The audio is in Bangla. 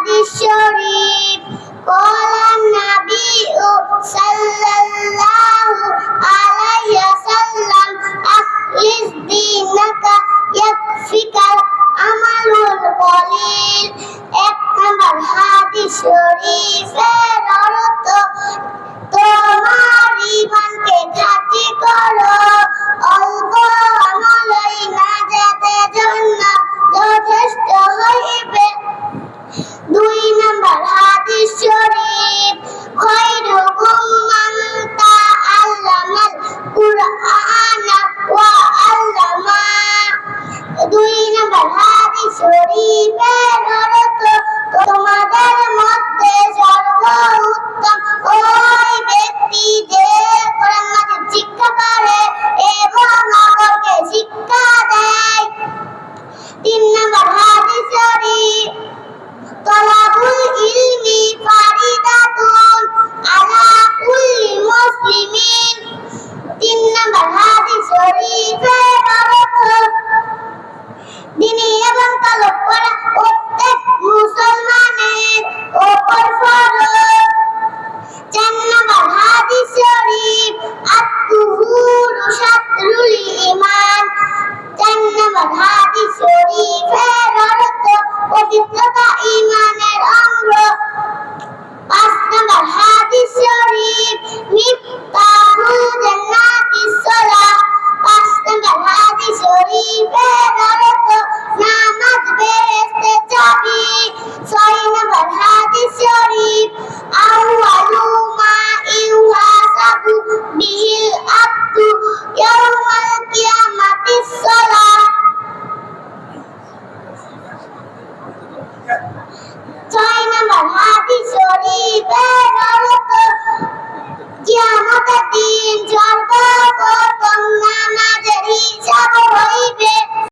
হাদিস শরীফ ক্বালা নাবিয়্যু সাল্লাল্লাহু আলাইহি ওয়াসাল্লাম আখলিস দীনাকা ইয়াকফিকাল আমালুল কলিল। এক নাম্বার হাদিস শরীফের অর্থ তোমার ঈমানকে খাঁটি করো, অল্প আমলই নাজাতের জন্য যথেষ্ট হইবে। দুই নাম্বার হাদিস শরীফ খায়রুকুম মান তাআল্লামাল কুরআনা ওয়া আল্লামা। দুই নাম্বার হাদিস শরীফের অর্থ তোমাদের মধ্যে সর্বোত্তম ওই ব্যক্তি যে কোরআন মাজিদ শিক্ষা করে এবং অপরকে শিক্ষা দেয়। তিন নাম্বার হাদিস শরীফ তলাবুল ইলমি ফারিদাতুন আলা কুল্লি মুসলিমিন। তিন নাম্বার হাদিস শরীফের অর্থ দ্বীনি এবং তলব করা প্রত্যেক মুসলমানের উপর ফরজ। চার নাম্বার হাদিস শরীফ আত-তুহুরু শাতরুল ঈমান। চার নাম্বার হাদিস শরীফের অর্থ পবিত্রতা ঈমানের অঙ্গ। পাঁচ নাম্বার হাদিস শরীফ মিফতাহুল জান্নাতিস সালাহ। পাঁচ নাম্বার হাদিস শরীফের অর্থ নামাজ বেহেশতের চাবি। ছয় নাম্বার হাদিস শরীফ আউয়ালু মা ইউহাসাবু বিহিল আবদু ইয়াউমাল কিয়ামাতিস সালাহ। ছয় নাম্বার হাদিস শরীফের